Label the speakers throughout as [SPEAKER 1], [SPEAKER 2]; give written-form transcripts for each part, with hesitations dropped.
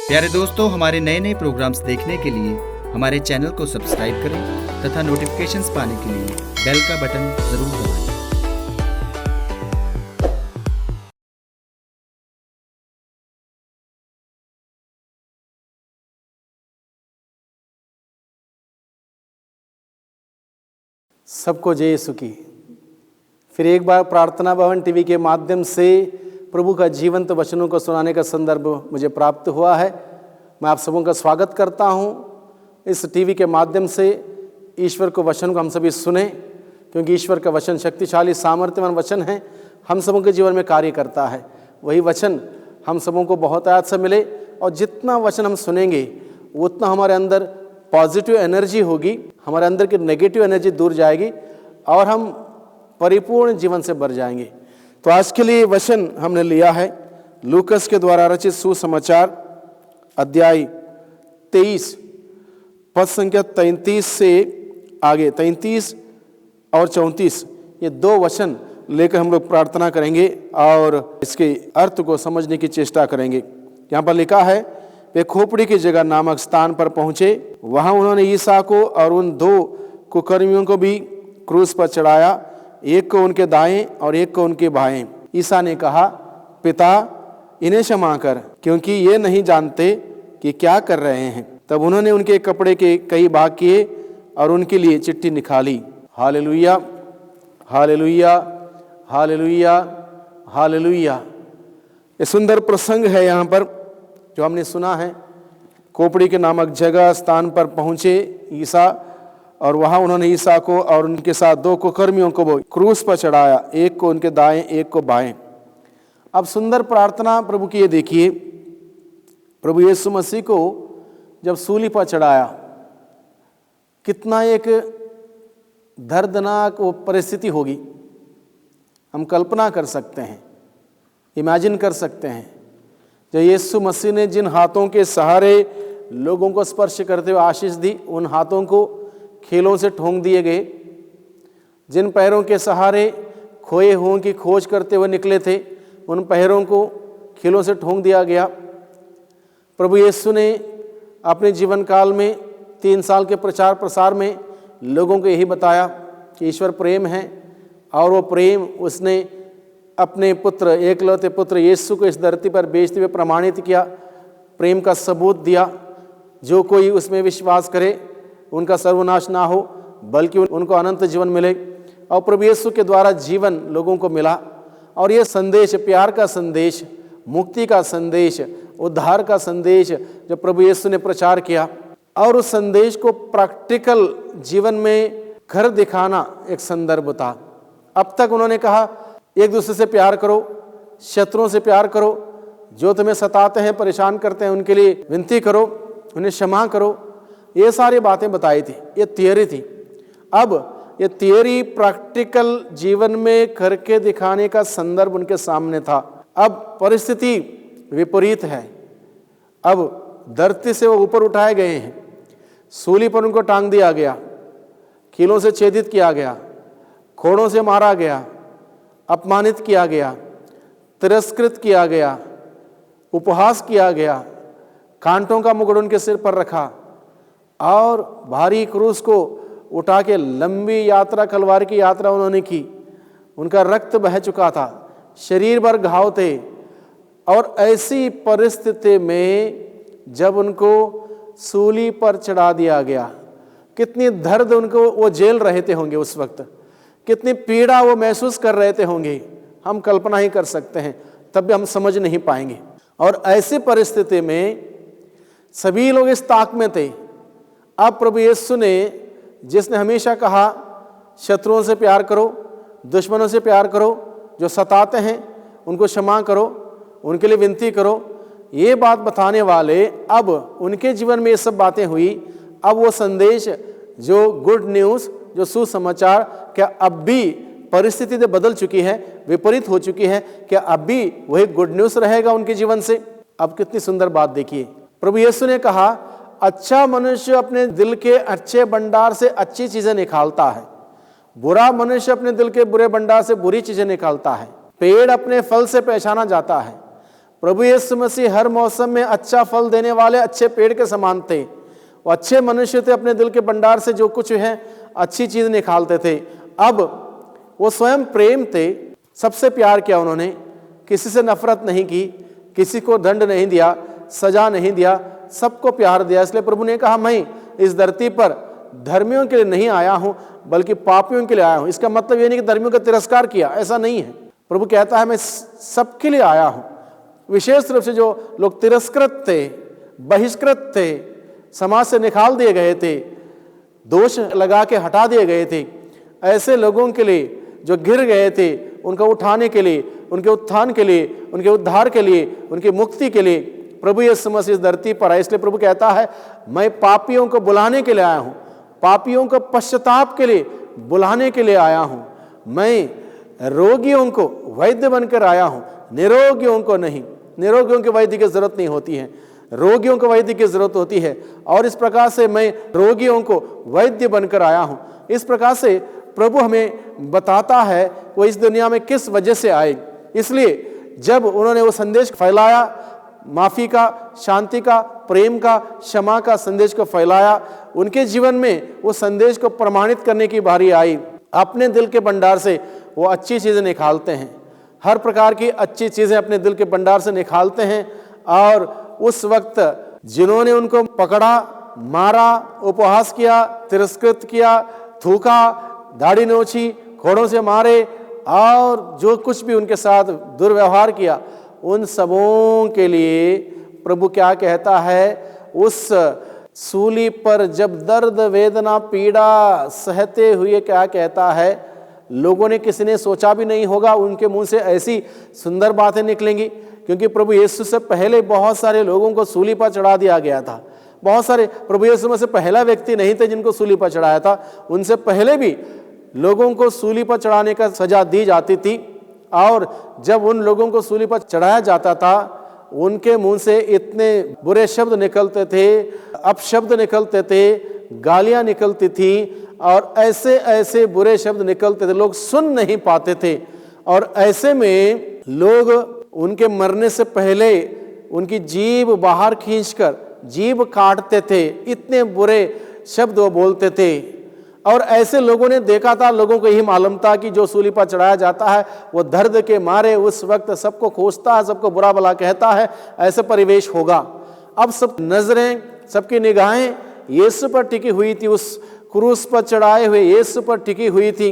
[SPEAKER 1] प्यारे दोस्तों, हमारे नए नए प्रोग्राम्स देखने के लिए हमारे चैनल को सब्सक्राइब करें तथा नोटिफिकेशंस पाने के लिए बेल का बटन जरूर दबाएं।
[SPEAKER 2] सबको जय यीशु की। फिर एक बार प्रार्थना भवन टीवी के माध्यम से प्रभु का जीवंत वचनों को सुनाने का संदर्भ मुझे प्राप्त हुआ है। मैं आप सबों का स्वागत करता हूं। इस टीवी के माध्यम से ईश्वर को वचन को हम सभी सुने, क्योंकि ईश्वर का वचन शक्तिशाली सामर्थ्यवान वचन है, हम सबों के जीवन में कार्य करता है। वही वचन हम सबों को बहुत आयत से मिले, और जितना वचन हम सुनेंगे उतना हमारे अंदर पॉजिटिव एनर्जी होगी, हमारे अंदर की नेगेटिव एनर्जी दूर जाएगी और हम परिपूर्ण जीवन से भर जाएंगे। तो आज के लिए वचन हमने लिया है लूकस के द्वारा रचित सुसमाचार अध्याय 23 पद संख्या 33 से आगे 33 और 34, ये दो वचन लेकर हम लोग प्रार्थना करेंगे और इसके अर्थ को समझने की चेष्टा करेंगे। यहाँ पर लिखा है, वे खोपड़ी की जगह नामक स्थान पर पहुंचे। वहां उन्होंने ईसा को और उन दो कुकर्मियों को भी क्रूस पर चढ़ाया, एक को उनके दाएं और एक को उनके बाएं। ईसा ने कहा, पिता इन्हें क्षमा कर, क्योंकि ये नहीं जानते कि क्या कर रहे हैं। तब उन्होंने उनके कपड़े के कई भाग किए और उनके लिए चिट्ठी निकाली। Hallelujah, hallelujah, hallelujah, hallelujah. ये सुंदर प्रसंग है यहाँ पर जो हमने सुना है। खोपड़ी के नामक जगह स्थान पर पहुंचे ईसा, और वहां उन्होंने ईसा को और उनके साथ दो कुकर्मियों को वो क्रूस पर चढ़ाया, एक को उनके दाएं एक को बाएं। अब सुंदर प्रार्थना प्रभु की ये देखिए, प्रभु यीशु मसीह को जब सूली पर चढ़ाया, कितना एक दर्दनाक वो परिस्थिति होगी, हम कल्पना कर सकते हैं, इमेजिन कर सकते हैं। जब यीशु मसीह ने जिन हाथों के सहारे लोगों को स्पर्श करते हुए आशीष दी, उन हाथों को खेलों से ठोंक दिए गए। जिन पैरों के सहारे खोए हुओं की खोज करते हुए निकले थे, उन पैरों को खेलों से ठोंक दिया गया। प्रभु यीशु ने अपने जीवन काल में 3 साल के प्रचार प्रसार में लोगों को यही बताया कि ईश्वर प्रेम है, और वो प्रेम उसने अपने पुत्र, एकलौते पुत्र यीशु को इस धरती पर भेजते हुए प्रमाणित किया, प्रेम का सबूत दिया। जो कोई उसमें विश्वास करे उनका सर्वनाश ना हो, बल्कि उनको अनंत जीवन मिले। और प्रभु यीशु के द्वारा जीवन लोगों को मिला, और ये संदेश, प्यार का संदेश, मुक्ति का संदेश, उद्धार का संदेश जो प्रभु यीशु ने प्रचार किया, और उस संदेश को प्रैक्टिकल जीवन में घर दिखाना एक संदर्भ था। अब तक उन्होंने कहा, एक दूसरे से प्यार करो, शत्रुओं से प्यार करो, जो तुम्हें सताते हैं, परेशान करते हैं, उनके लिए विनती करो, उन्हें क्षमा करो। ये सारी बातें बताई थी, ये थियरी थी। अब ये थियरी प्रैक्टिकल जीवन में करके दिखाने का संदर्भ उनके सामने था। अब परिस्थिति विपरीत है। अब धरती से वो ऊपर उठाए गए हैं, सूली पर उनको टांग दिया गया, कीलों से छेदित किया गया, खोड़ों से मारा गया, अपमानित किया गया, तिरस्कृत किया गया, उपहास किया गया, कांटों का मुकुट उनके सिर पर रखा, और भारी क्रूस को उठा के लंबी यात्रा, कलवार की यात्रा उन्होंने की। उनका रक्त बह चुका था, शरीर भर घाव थे, और ऐसी परिस्थिति में जब उनको सूली पर चढ़ा दिया गया, कितनी दर्द उनको वो झेल रहे थे होंगे उस वक्त, कितनी पीड़ा वो महसूस कर रहे थे होंगे, हम कल्पना ही कर सकते हैं, तब भी हम समझ नहीं पाएंगे। और ऐसी परिस्थिति में सभी लोग इस ताक में थे। अब प्रभु यीशु ने, जिसने हमेशा कहा शत्रुओं से प्यार करो, दुश्मनों से प्यार करो, जो सताते हैं उनको क्षमा करो, उनके लिए विनती करो, ये बात बताने वाले, अब उनके जीवन में ये सब बातें हुई। अब वो संदेश, जो गुड न्यूज़, जो सुसमाचार, क्या अब भी परिस्थिति तो बदल चुकी है, विपरीत हो चुकी है, क्या अब भी वही गुड न्यूज़ रहेगा उनके जीवन से? अब कितनी सुंदर बात देखिए, प्रभु यीशु ने कहा, अच्छा मनुष्य अपने दिल के अच्छे भंडार से अच्छी चीजें निकालता है, बुरा मनुष्य अपने दिल के बुरे भंडार से बुरी चीजें निकालता है। पेड़ अपने फल से पहचाना जाता है, प्रभु यीशु मसीह हर मौसम में अच्छा फल देने वाले अच्छे पेड़ के समान थे। वो अच्छे मनुष्य थे, अपने दिल के भंडार से जो कुछ है अच्छी चीज निकालते थे। अब वो स्वयं प्रेम थे, सबसे प्यार किया उन्होंने, किसी से नफरत नहीं की, किसी को दंड नहीं दिया, सजा नहीं दिया, सबको प्यार दिया। इसलिए प्रभु ने कहा, मैं इस धरती पर धर्मियों के लिए नहीं आया हूं बल्कि पापियों के लिए आया हूं। इसका मतलब ये नहीं कि धर्मियों का तिरस्कार किया, ऐसा नहीं है। प्रभु कहता है मैं सबके लिए आया हूं। विशेष रूप से जो लोग तिरस्कृत थे, बहिष्कृत थे, समाज से निकाल दिए गए थे, दोष लगा के हटा दिए गए थे, ऐसे लोगों के लिए जो गिर गए थे, उनको उठाने के लिए, उनके उत्थान के लिए, उनके उद्धार के लिए, उनकी मुक्ति के लिए प्रभु यीशु मसीह इस धरती पर आए। इसलिए प्रभु कहता है मैं पापियों को बुलाने के लिए आया हूं, पापियों को पश्चाताप के लिए बुलाने के लिए आया हूं। मैं रोगियों को वैद्य बनकर आया हूं, निरोगियों को नहीं। निरोगियों के वैद्य की जरूरत नहीं होती है, रोगियों को वैद्य की जरूरत होती है। और इस प्रकार से मैं रोगियों को वैद्य बनकर आया हूं। इस प्रकार से प्रभु हमें बताता है वो इस दुनिया में किस वजह से आए। इसलिए जब उन्होंने वो संदेश फैलाया, माफी का, शांति का, प्रेम का, क्षमा का संदेश को फैलाया, उनके जीवन में वो संदेश को प्रमाणित करने की बारी आई। अपने दिल के भंडार से वो अच्छी चीजें निकालते हैं, हर प्रकार की अच्छी चीजें अपने दिल के भंडार से निकालते हैं। और उस वक्त जिन्होंने उनको पकड़ा, मारा, उपहास किया, तिरस्कृत किया, थूका, दाढ़ी नोची, घोड़ों से मारे और जो कुछ भी उनके साथ दुर्व्यवहार किया, उन सबों के लिए प्रभु क्या कहता है, उस सूली पर जब दर्द, वेदना, पीड़ा सहते हुए क्या कहता है, लोगों ने, किसी ने सोचा भी नहीं होगा उनके मुंह से ऐसी सुंदर बातें निकलेंगी। क्योंकि प्रभु यीशु से पहले बहुत सारे लोगों को सूली पर चढ़ा दिया गया था। बहुत सारे, प्रभु यीशु में से पहला व्यक्ति नहीं थे जिनको सूली पर चढ़ाया था, उनसे पहले भी लोगों को सूली पर चढ़ाने का सजा दी जाती थी। और जब उन लोगों को सूली पर चढ़ाया जाता था, उनके मुंह से इतने बुरे शब्द निकलते थे, अपशब्द निकलते थे, गालियां निकलती थी और ऐसे ऐसे बुरे शब्द निकलते थे, लोग सुन नहीं पाते थे। और ऐसे में लोग उनके मरने से पहले उनकी जीभ बाहर खींचकर जीभ काटते थे, इतने बुरे शब्द वो बोलते थे। और ऐसे लोगों ने देखा था, लोगों को यही मालूम था कि जो सूली पर चढ़ाया जाता है वो दर्द के मारे उस वक्त सबको कोसता है, सबको बुरा भला कहता है, ऐसे परिवेश होगा। अब सब नजरें, सबकी निगाहें यीशु पर टिकी हुई थी, उस क्रूस पर चढ़ाए हुए यीशु पर टिकी हुई थी।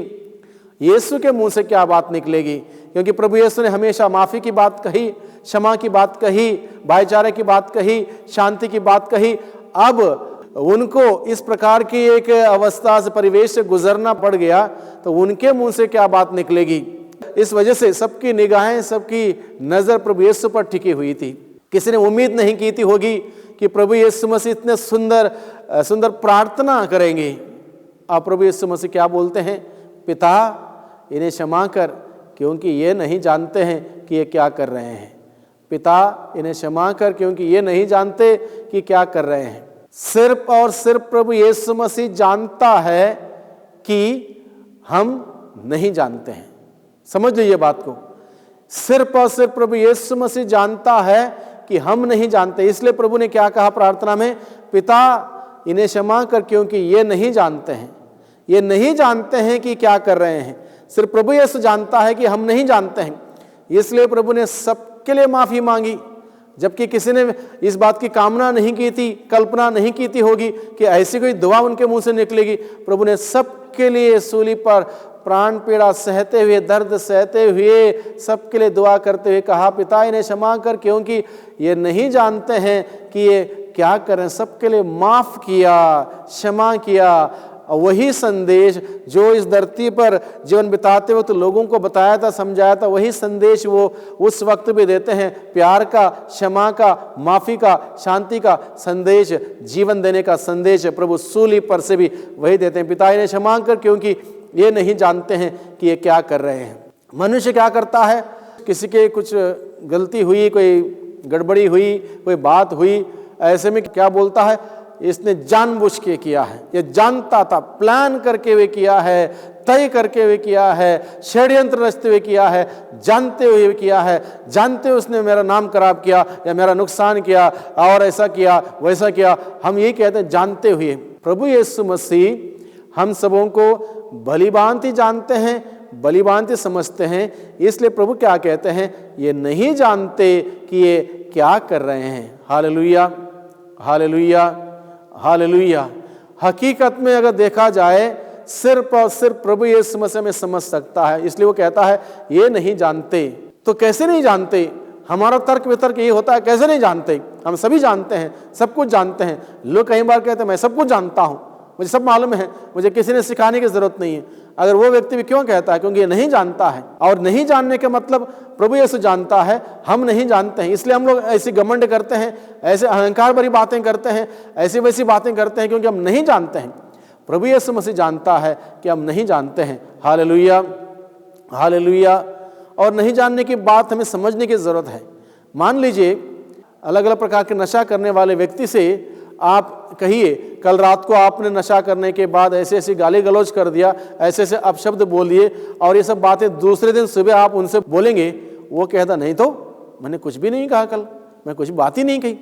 [SPEAKER 2] यीशु के मुंह से क्या बात निकलेगी? क्योंकि प्रभु यीशु ने हमेशा माफी की बात कही, क्षमा की बात कही, भाईचारे की बात कही, शांति की बात कही। अब उनको इस प्रकार की एक अवस्था से, परिवेश से गुजरना पड़ गया, तो उनके मुंह से क्या बात निकलेगी? इस वजह से सबकी निगाहें, सबकी नजर प्रभु यीशु पर टिकी हुई थी। किसी ने उम्मीद नहीं की थी होगी कि प्रभु यीशु मसीह इतने सुंदर सुंदर प्रार्थना करेंगे। अब प्रभु यीशु मसीह क्या बोलते हैं? पिता इन्हें क्षमा कर, क्योंकि ये नहीं जानते हैं कि ये क्या कर रहे हैं। पिता इन्हें क्षमा कर, क्योंकि ये नहीं जानते कि क्या कर रहे हैं। सिर्फ और सिर्फ प्रभु यीशु मसीह जानता है कि हम नहीं जानते हैं। समझ लीजिए बात को, सिर्फ और सिर्फ प्रभु यीशु मसीह जानता है कि हम नहीं जानते। इसलिए प्रभु ने क्या कहा प्रार्थना में? पिता इन्हें क्षमा कर, क्योंकि ये नहीं जानते हैं, ये नहीं जानते हैं कि क्या कर रहे हैं। सिर्फ प्रभु यीशु जानता है कि हम नहीं जानते हैं, इसलिए प्रभु ने सबके लिए माफी मांगी। जबकि किसी ने इस बात की कामना नहीं की थी, कल्पना नहीं की थी होगी कि ऐसी कोई दुआ उनके मुंह से निकलेगी। प्रभु ने सबके लिए सूली पर प्राण पीड़ा सहते हुए, दर्द सहते हुए, सबके लिए दुआ करते हुए कहा, पिता इन्हें क्षमा कर, क्योंकि ये नहीं जानते हैं कि ये क्या करें। सबके लिए माफ किया, क्षमा किया। वही संदेश जो इस धरती पर जीवन बिताते वक्त लोगों को बताया था, समझाया था, वही संदेश वो उस वक्त भी देते हैं। प्यार का, क्षमा का, माफी का, शांति का संदेश, जीवन देने का संदेश प्रभु सूली पर से भी वही देते हैं। पिता इन्हें क्षमा कर, क्योंकि ये नहीं जानते हैं कि ये क्या कर रहे हैं। मनुष्य क्या करता है? किसी के कुछ गलती हुई, कोई गड़बड़ी हुई, कोई बात हुई, ऐसे में क्या बोलता है? इसने जानबूझ के किया है, ये जानता था, प्लान करके हुए किया है, तय करके हुए किया है, षड्यंत्र रचते हुए किया है, जानते हुए किया है, जानते हुए उसने मेरा नाम खराब किया या मेरा नुकसान किया और ऐसा किया वैसा किया। हम ये कहते हैं जानते हुए। प्रभु यीशु मसीह हम सबों को भलीभांति जानते हैं, भलीभांति समझते हैं, इसलिए प्रभु क्या कहते हैं, ये नहीं जानते कि ये क्या कर रहे हैं। Hallelujah, hallelujah, hallelujah. हकीकत में अगर देखा जाए सिर्फ और सिर्फ प्रभु यीशु मसीह में समझ सकता है, इसलिए वो कहता है ये नहीं जानते। तो कैसे नहीं जानते? हमारा तर्क वितर्क ये होता है, कैसे नहीं जानते? हम सभी जानते हैं, सब कुछ जानते हैं। लोग कई बार कहते हैं मैं सब कुछ जानता हूँ, मुझे सब मालूम है, मुझे किसी ने सिखाने की जरूरत नहीं है। अगर वो व्यक्ति भी क्यों कहता है? क्योंकि ये नहीं जानता है। और नहीं जानने का मतलब प्रभु यीशु जानता है, हम नहीं जानते हैं। इसलिए हम लोग ऐसी घमंड करते हैं, ऐसे अहंकार भरी बातें करते हैं, ऐसी वैसी बातें करते हैं, क्योंकि हम नहीं जानते हैं। प्रभु यीशु मसीह जानता है कि हम नहीं जानते हैं। Hallelujah, hallelujah. और नहीं जानने की बात हमें समझने की जरूरत है। मान लीजिए अलग अलग प्रकार के नशा करने वाले व्यक्ति से आप कहिए कल रात को आपने नशा करने के बाद ऐसे ऐसी गाली गलौज कर दिया, ऐसे ऐसे अपशब्द बोल दिए, और ये सब बातें दूसरे दिन सुबह आप उनसे बोलेंगे, वो कहता नहीं तो मैंने कुछ भी नहीं कहा, कल मैं कुछ बात ही नहीं कही।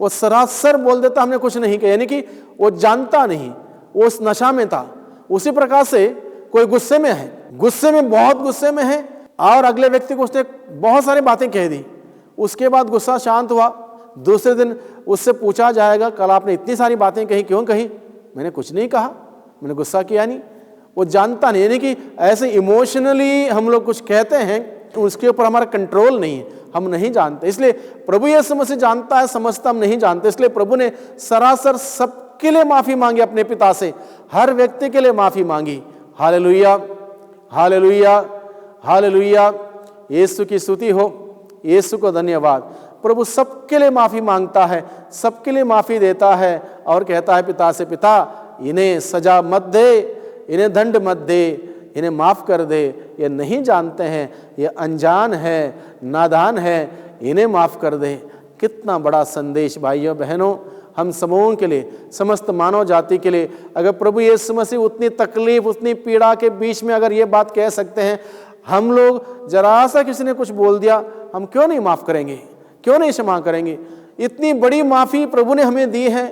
[SPEAKER 2] वो सरासर बोल देता हमने कुछ नहीं कहा, यानी कि वो जानता नहीं, वो उस नशा में था। उसी प्रकार से कोई गुस्से में है, गुस्से में बहुत गुस्से में है, और अगले व्यक्ति को उसने बहुत सारी बातें कह दी, उसके बाद गुस्सा शांत हुआ, दूसरे दिन उससे पूछा जाएगा कल आपने इतनी सारी बातें कही, क्यों कही? मैंने कुछ नहीं कहा, मैंने गुस्सा किया नहीं। वो जानता नहीं, यानी कि ऐसे इमोशनली हम लोग कुछ कहते हैं, उसके ऊपर हमारा कंट्रोल नहीं है, हम नहीं जानते। इसलिए प्रभु यीशु मसीह जानता है, समझता हम नहीं जानते। इसलिए प्रभु ने सरासर सबके लिए माफी मांगी, अपने पिता से हर व्यक्ति के लिए माफी मांगी। Hallelujah, hallelujah, hallelujah. यीशु की स्तुति हो, यीशु को धन्यवाद। प्रभु सबके लिए माफी मांगता है, सबके लिए माफी देता है, और कहता है पिता से, पिता इन्हें सजा मत दे, इन्हें दंड मत दे, इन्हें माफ कर दे, ये नहीं जानते हैं, ये अनजान है, नादान है, इन्हें माफ कर दे। कितना बड़ा संदेश भाइयों बहनों, हम सबों के लिए, समस्त मानव जाति के लिए। अगर प्रभु यीशु मसीह उतनी तकलीफ, उतनी पीड़ा के बीच में अगर ये बात कह सकते हैं, हम लोग जरा सा किसी ने कुछ बोल दिया, हम क्यों नहीं माफ करेंगे, क्यों नहीं क्षमा करेंगे? इतनी बड़ी माफी प्रभु ने हमें दी है,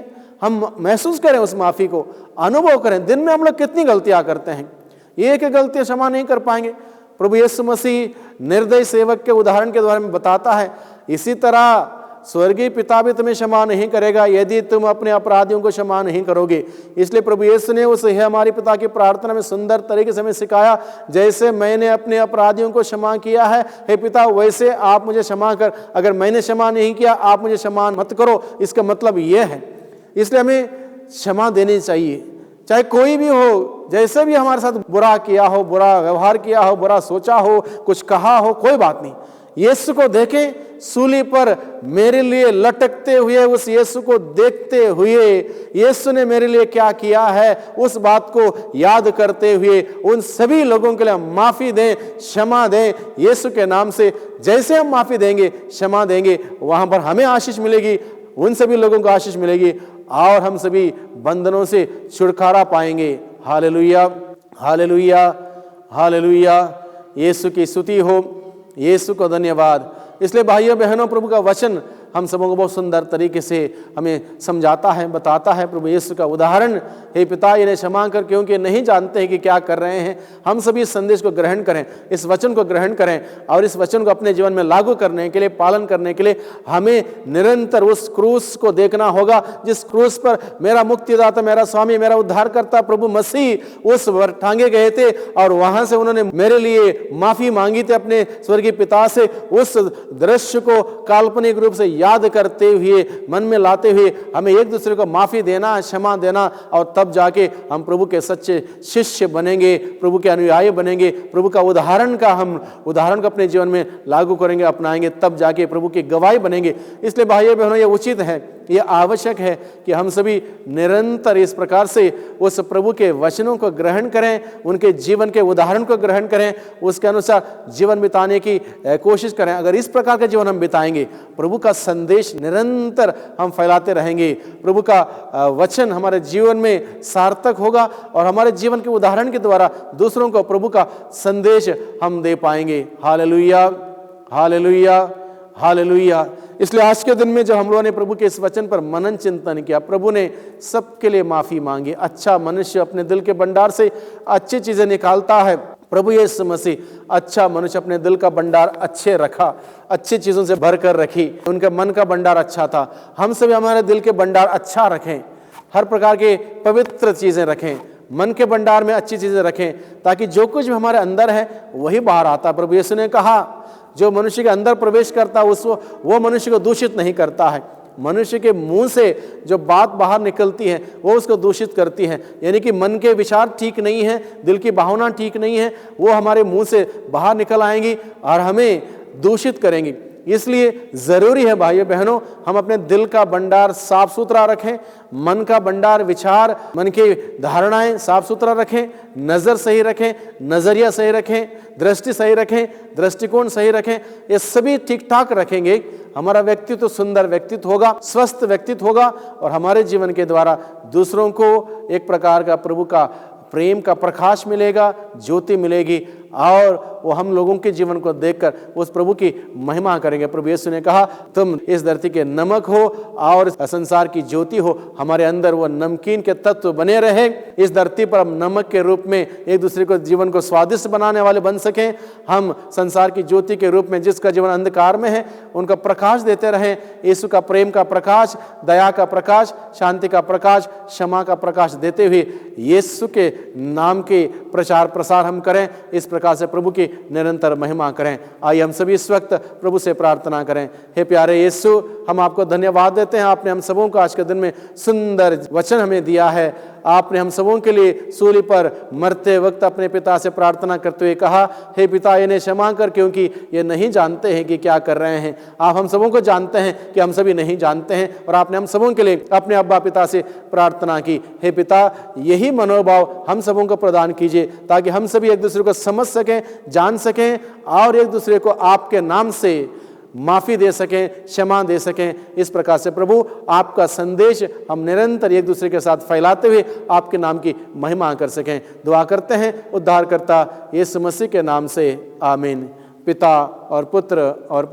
[SPEAKER 2] हम महसूस करें, उस माफी को अनुभव करें। दिन में हम लोग कितनी गलतियां करते हैं, एक गलती क्षमा नहीं कर पाएंगे। प्रभु यीशु मसीह निर्दयी सेवक के उदाहरण के द्वारा में बताता है, इसी तरह स्वर्गीय पिता भी तुम्हें क्षमा नहीं करेगा यदि तुम अपने अपराधियों को क्षमा नहीं करोगे। इसलिए प्रभु यीशु ने उस हे हमारे पिता की प्रार्थना में सुंदर तरीके से हमें सिखाया, जैसे मैंने अपने अपराधियों को क्षमा किया है हे पिता, वैसे आप मुझे क्षमा कर। अगर मैंने क्षमा नहीं किया, आप मुझे क्षमा मत करो। इसका मतलब ये है, इसलिए हमें क्षमा देनी चाहिए, चाहे कोई भी हो, जैसे भी हमारे साथ बुरा किया हो, बुरा व्यवहार किया हो, बुरा सोचा हो, कुछ कहा हो, कोई बात नहीं। यीशु को देखें, सूली पर मेरे लिए लटकते हुए उस यीशु को देखते हुए, यीशु ने मेरे लिए क्या किया है, उस बात को याद करते हुए उन सभी लोगों के लिए माफी दें, क्षमा दें यीशु के नाम से। जैसे हम माफी देंगे, क्षमा देंगे, वहां पर हमें आशीष मिलेगी, उन सभी लोगों को आशीष मिलेगी, और हम सभी बंधनों से छुटकारा पाएंगे। Hallelujah, hallelujah, hallelujah. यीशु की स्तुति हो, यीशु को धन्यवाद। इसलिए भाइयों बहनों, प्रभु का वचन हम सबों को बहुत सुंदर तरीके से हमें समझाता है, बताता है। प्रभु यीशु का उदाहरण, हे पिता इन्हें क्षमा कर, क्योंकि नहीं जानते हैं कि क्या कर रहे हैं। हम सभी इस संदेश को ग्रहण करें, इस वचन को ग्रहण करें, और इस वचन को अपने जीवन में लागू करने के लिए, पालन करने के लिए हमें निरंतर उस क्रूस को देखना होगा, जिस क्रूस पर मेरा मुक्तिदाता, मेरा स्वामी, मेरा उद्धारकर्ता प्रभु मसीह उस टांगे गए थे, और वहां से उन्होंने मेरे लिए माफी मांगी थी अपने स्वर्गीय पिता से। उस दृश्य को काल्पनिक रूप से याद करते हुए, मन में लाते हुए हमें एक दूसरे को माफी देना, क्षमा देना, और तब जाके हम प्रभु के सच्चे शिष्य बनेंगे, प्रभु के अनुयायी बनेंगे। प्रभु का उदाहरण को अपने जीवन में लागू करेंगे, अपनाएंगे, तब जाके प्रभु की गवाही बनेंगे। इसलिए भाइयों बहनों, ये उचित है ये आवश्यक है कि हम सभी निरंतर इस प्रकार से उस प्रभु के वचनों को ग्रहण करें, उनके जीवन के उदाहरण को ग्रहण करें, उसके अनुसार जीवन बिताने की कोशिश करें। अगर इस प्रकार का जीवन हम बिताएंगे, प्रभु का संदेश निरंतर हम फैलाते रहेंगे, प्रभु का वचन हमारे जीवन में सार्थक होगा और हमारे जीवन के उदाहरण के द्वारा दूसरों को प्रभु का संदेश हम दे पाएंगे। Hallelujah, hallelujah, hallelujah. इसलिए आज के दिन में जब हम लोगों ने प्रभु के इस वचन पर मनन चिंतन किया, प्रभु ने सबके लिए माफी मांगी। अच्छा मनुष्य अपने दिल के भंडार से अच्छी चीजें निकालता है। प्रभु यीशु मसीह अच्छा मनुष्य अपने दिल का भंडार अच्छे रखा, अच्छी चीजों से भर कर रखी, उनके मन का भंडार अच्छा था। हम सभी हमारे दिल के भंडार अच्छा रखें, हर प्रकार के पवित्र चीजें रखें, मन के भंडार में अच्छी चीजें रखें, ताकि जो कुछ भी हमारे अंदर है वही बाहर आता। प्रभु यीशु ने कहा, जो मनुष्य के अंदर प्रवेश करता है वो मनुष्य को दूषित नहीं करता है, मनुष्य के मुंह से जो बात बाहर निकलती है वो उसको दूषित करती है। यानी कि मन के विचार ठीक नहीं है, दिल की भावना ठीक नहीं है, वो हमारे मुंह से बाहर निकल आएंगी और हमें दूषित करेंगी। इसलिए जरूरी है भाइयों बहनों, हम अपने दिल का भंडार साफ सुथरा रखें, मन का भंडार, विचार, मन की धारणाएं साफ सुथरा रखें, नजर सही रखें, नजरिया सही रखें, दृष्टि सही रखें, दृष्टिकोण सही रखें। ये सभी ठीक ठाक रखेंगे, हमारा व्यक्तित्व सुंदर व्यक्तित्व होगा, स्वस्थ व्यक्तित्व होगा और हमारे जीवन के द्वारा दूसरों को एक प्रकार का प्रभु का प्रेम का प्रकाश मिलेगा, ज्योति मिलेगी और वो हम लोगों के जीवन को देखकर उस प्रभु की महिमा करेंगे। प्रभु यीशु ने कहा, तुम इस धरती के नमक हो और संसार की ज्योति हो। हमारे अंदर वो नमकीन के तत्व बने रहे, इस धरती पर हम नमक के रूप में एक दूसरे को जीवन को स्वादिष्ट बनाने वाले बन सकें। हम संसार की ज्योति के रूप में जिसका जीवन अंधकार में है उनका प्रकाश देते रहें। यीशु का प्रेम का प्रकाश, दया का प्रकाश, शांति का प्रकाश, क्षमा का प्रकाश देते हुए यीशु के नाम के प्रचार प्रसार हम करें। इस प्रकार से प्रभु की निरंतर महिमा करें। आइए हम सभी इस वक्त प्रभु से प्रार्थना करें। हे प्यारे यीशु, हम आपको धन्यवाद देते हैं, आपने हम सबों को आज के दिन में सुंदर वचन हमें दिया है। आपने हम सबों के लिए सूली पर मरते वक्त अपने पिता से प्रार्थना करते हुए कहा, हे पिता इन्हें क्षमा कर, क्योंकि ये नहीं जानते हैं कि क्या कर रहे हैं। आप हम सबों को जानते हैं कि हम सभी नहीं जानते हैं और आपने हम सबों के लिए अपने अब्बा पिता से प्रार्थना की। हे पिता, यही मनोभाव हम सबों को प्रदान कीजिए ताकि हम सभी एक दूसरे को समझ सकें, जान सकें और एक दूसरे को आपके नाम से माफ़ी दे सकें, क्षमा दे सकें। इस प्रकार से प्रभु आपका संदेश हम निरंतर एक दूसरे के साथ फैलाते हुए आपके नाम की महिमा कर सकें। दुआ करते हैं उद्धारकर्ता यीशु मसीह के नाम से, आमीन। पिता और पुत्र और